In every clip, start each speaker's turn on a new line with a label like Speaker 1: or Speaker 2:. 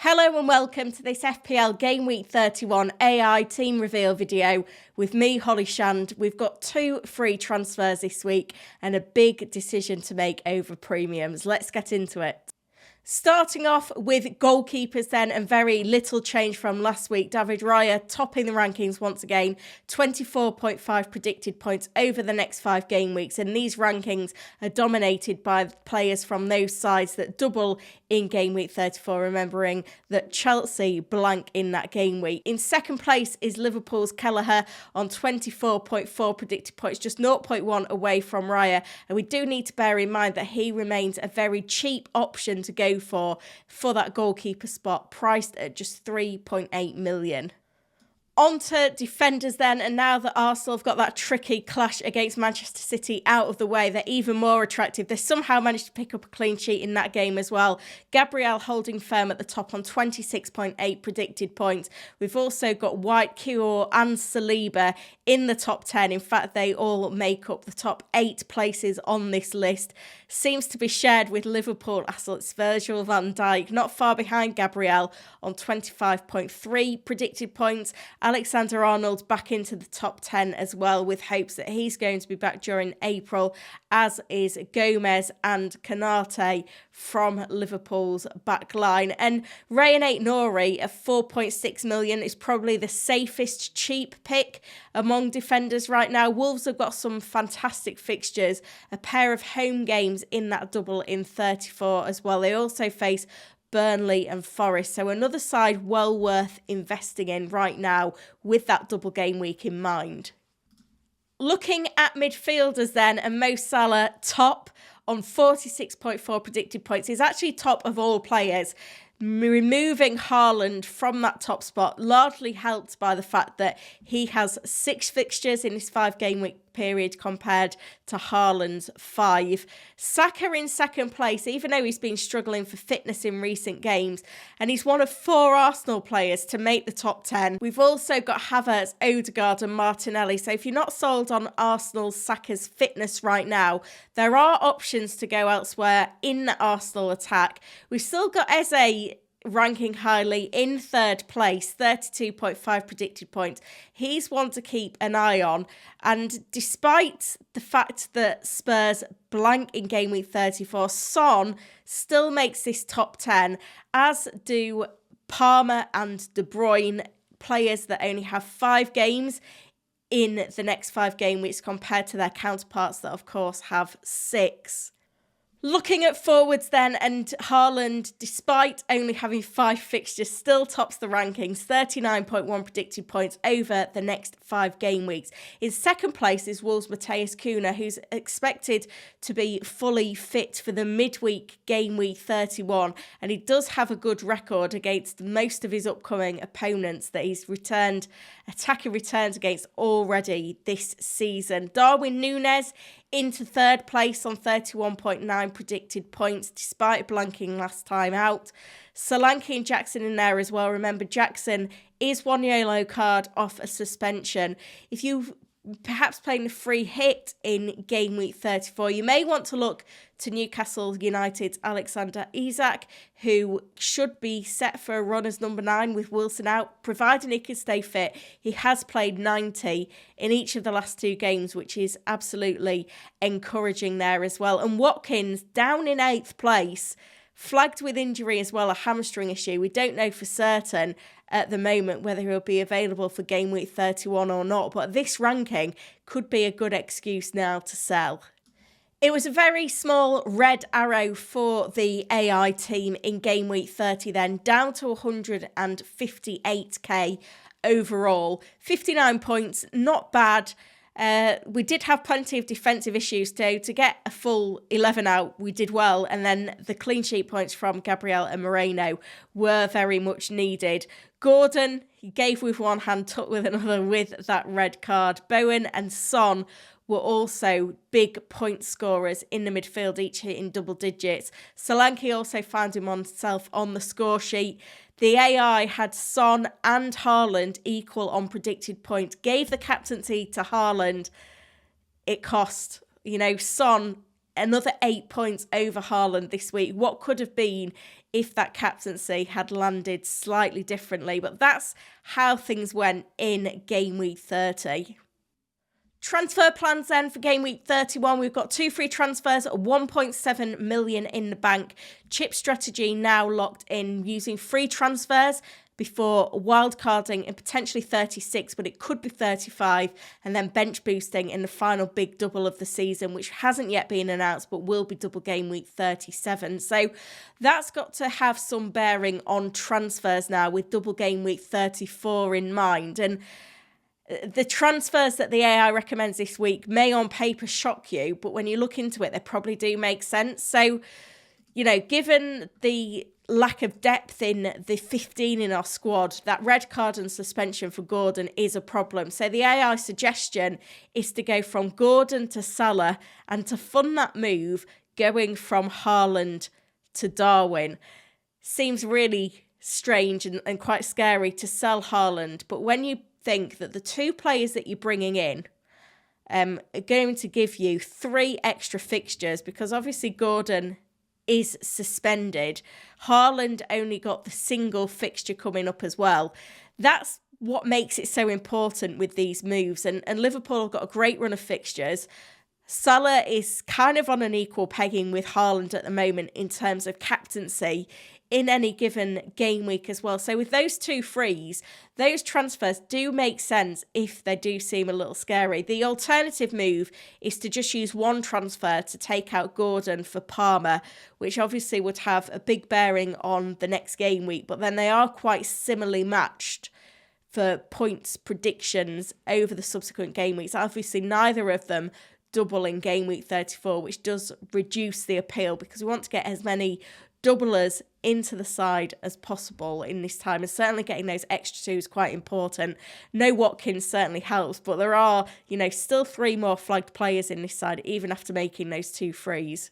Speaker 1: Hello and welcome to this FPL Game Week 31 AI team reveal video with me, Holly Shand. We've got 2 free transfers this week and a big decision to make over premiums. Let's get into it. Starting off with goalkeepers then, and very little change from last week. David Raya topping the rankings once again, 24.5 predicted points over the next 5 game weeks. And these rankings are dominated by players from those sides that double in game week 34, remembering that Chelsea blank in that game week. In second place is Liverpool's Kelleher on 24.4 predicted points, just 0.1 away from Raya. And we do need to bear in mind that he remains a very cheap option to go for that goalkeeper spot, priced at just 3.8 million. On to defenders then, and now that Arsenal have got that tricky clash against Manchester City out of the way, they're even more attractive. They somehow managed to pick up a clean sheet in that game as well. Gabriel holding firm at the top on 26.8 predicted points. We've also got White, Kior and Saliba in the top 10. In fact, they all make up the top 8 places on this list. Seems to be shared with Liverpool assets Virgil van Dijk, not far behind Gabriel on 25.3 predicted points. Alexander-Arnold back into the top 10 as well, with hopes that he's going to be back during April, as is Gomez and Kanate from Liverpool's back line. And Rayan Aït-Nouri at 4.6 million is probably the safest cheap pick among defenders right now. Wolves have got some fantastic fixtures, a pair of home games in that double in 34 as well. They also face Burnley and Forest, so another side well worth investing in right now with that double game week in mind. Looking at midfielders then, and Mo Salah top on 46.4 predicted points. He's actually top of all players. Removing Haaland from that top spot, largely helped by the fact that he has 6 fixtures in his 5 game week period compared to Haaland's 5. Saka in second place, even though he's been struggling for fitness in recent games, and he's one of 4 Arsenal players to make the top 10. We've also got Havertz, Odegaard and Martinelli, so if you're not sold on Arsenal's Saka's fitness right now, there are options to go elsewhere in the Arsenal attack. We've still got Eze ranking highly in third place, 32.5 predicted points. He's one to keep an eye on. And despite the fact that Spurs blank in game week 34, Son still makes this top 10, as do Palmer and De Bruyne, players that only have 5 games in the next 5 game weeks compared to their counterparts that, of course, have 6. Looking at forwards then, and Haaland, despite only having 5 fixtures, still tops the rankings, 39.1 predicted points over the next 5 game weeks. In second place is Wolves' Matheus Cunha, who's expected to be fully fit for the midweek game week 31, and he does have a good record against most of his upcoming opponents that he's attacking returns against already this season. Darwin Núñez into third place on 31.9 predicted points, despite blanking last time out. Solanke and Jackson in there as well. Remember, Jackson is 1 yellow card off a suspension. If you've perhaps playing a free hit in game week 34, you may want to look to Newcastle United's Alexander Isak, who should be set for a run as number 9 with Wilson out, providing he can stay fit. He has played 90 in each of the last 2 games, which is absolutely encouraging there as well. And Watkins down in 8th place, flagged with injury as well, a hamstring issue. We don't know for certain at the moment whether he'll be available for game week 31 or not, but this ranking could be a good excuse now to sell. It was a very small red arrow for the AI team in game week 30 then, down to 158k overall. 59 points, not bad. We did have plenty of defensive issues too. To get a full 11 out, we did well. And then the clean sheet points from Gabriel and Moreno were very much needed. Gordon, he gave with one hand, took with another with that red card. Bowen and Son were also big point scorers in the midfield, each hitting double digits. Solanke also found himself on the score sheet. The AI had Son and Haaland equal on predicted points, gave the captaincy to Haaland. It cost, Son another 8 points over Haaland this week. What could have been if that captaincy had landed slightly differently? But that's how things went in game week 30. Transfer plans then for game week 31. We've got 2 free transfers, 1.7 million in the bank. Chip strategy now locked in using free transfers before wildcarding and potentially 36, but it could be 35, and then bench boosting in the final big double of the season, which hasn't yet been announced, but will be double game week 37. So that's got to have some bearing on transfers now, with double game week 34 in mind. And the transfers that the AI recommends this week may on paper shock you, but when you look into it, they probably do make sense. So, you know, given the lack of depth in the 15 in our squad, that red card and suspension for Gordon is a problem. So the AI suggestion is to go from Gordon to Salah, and to fund that move, going from Haaland to Darwin. Seems really strange and quite scary to sell Haaland, but when you think that the 2 players that you're bringing in are going to give you 3 extra fixtures, because obviously Gordon is suspended. Haaland only got the single fixture coming up as well. That's what makes it so important with these moves. And Liverpool have got a great run of fixtures. Salah is kind of on an equal pegging with Haaland at the moment in terms of captaincy in any given game week as well. So with those 2 frees, those transfers do make sense if they do seem a little scary. The alternative move is to just use 1 transfer to take out Gordon for Palmer, which obviously would have a big bearing on the next game week, but then they are quite similarly matched for points predictions over the subsequent game weeks. Obviously, neither of them double in game week 34, which does reduce the appeal, because we want to get as many doublers into the side as possible in this time, and certainly getting those extra 2 is quite important. No Watkins certainly helps, but there are, you know, still 3 more flagged players in this side even after making those 2 frees.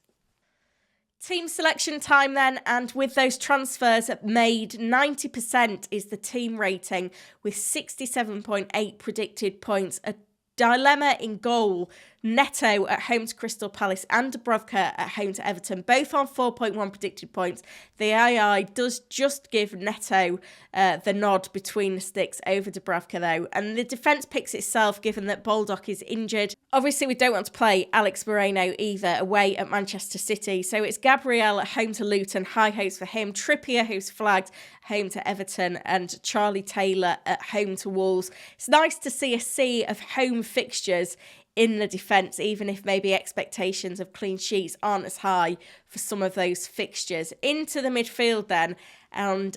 Speaker 1: Team selection time then, and with those transfers made, 90% is the team rating with 67.8 predicted points. A dilemma in goal: Neto at home to Crystal Palace and Dubravka at home to Everton, both on 4.1 predicted points. The AI does just give Neto the nod between the sticks over Dubravka though, and the defence picks itself given that Baldock is injured. Obviously we don't want to play Alex Moreno either away at Manchester City, so it's Gabriel at home to Luton, high hopes for him. Trippier, who's flagged, home to Everton, and Charlie Taylor at home to Wolves. It's nice to see a sea of home fixtures in the defence, even if maybe expectations of clean sheets aren't as high for some of those fixtures. Into the midfield then, and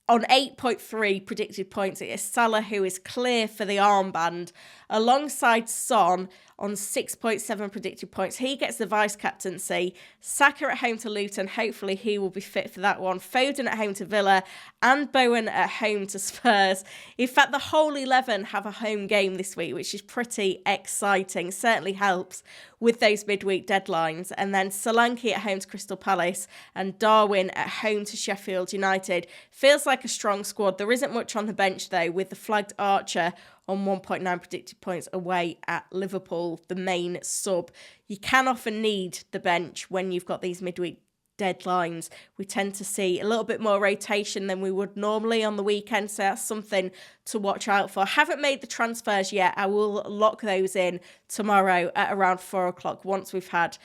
Speaker 1: on 8.3 predicted points, it is Salah who is clear for the armband, alongside Son on 6.7 predicted points. He gets the vice-captaincy. Saka at home to Luton. Hopefully he will be fit for that one. Foden at home to Villa, and Bowen at home to Spurs. In fact, the whole 11 have a home game this week, which is pretty exciting. Certainly helps with those midweek deadlines. And then Solanke at home to Crystal Palace, and Darwin at home to Sheffield United. Feels like a strong squad. There isn't much on the bench though, with the flagged Archer on 1.9 predicted points away at Liverpool, the main sub. You can often need the bench when you've got these midweek deadlines. We tend to see a little bit more rotation than we would normally on the weekend, so that's something to watch out for. I haven't made the transfers yet. I will lock those in tomorrow at around 4 o'clock once we've had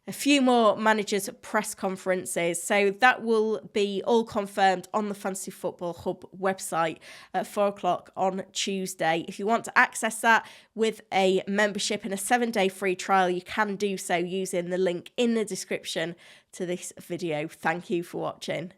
Speaker 1: a few more managers' press conferences. So that will be all confirmed on the Fantasy Football Hub website at 4 o'clock on Tuesday. If you want to access that with a membership and a 7-day free trial, you can do so using the link in the description to this video. Thank you for watching.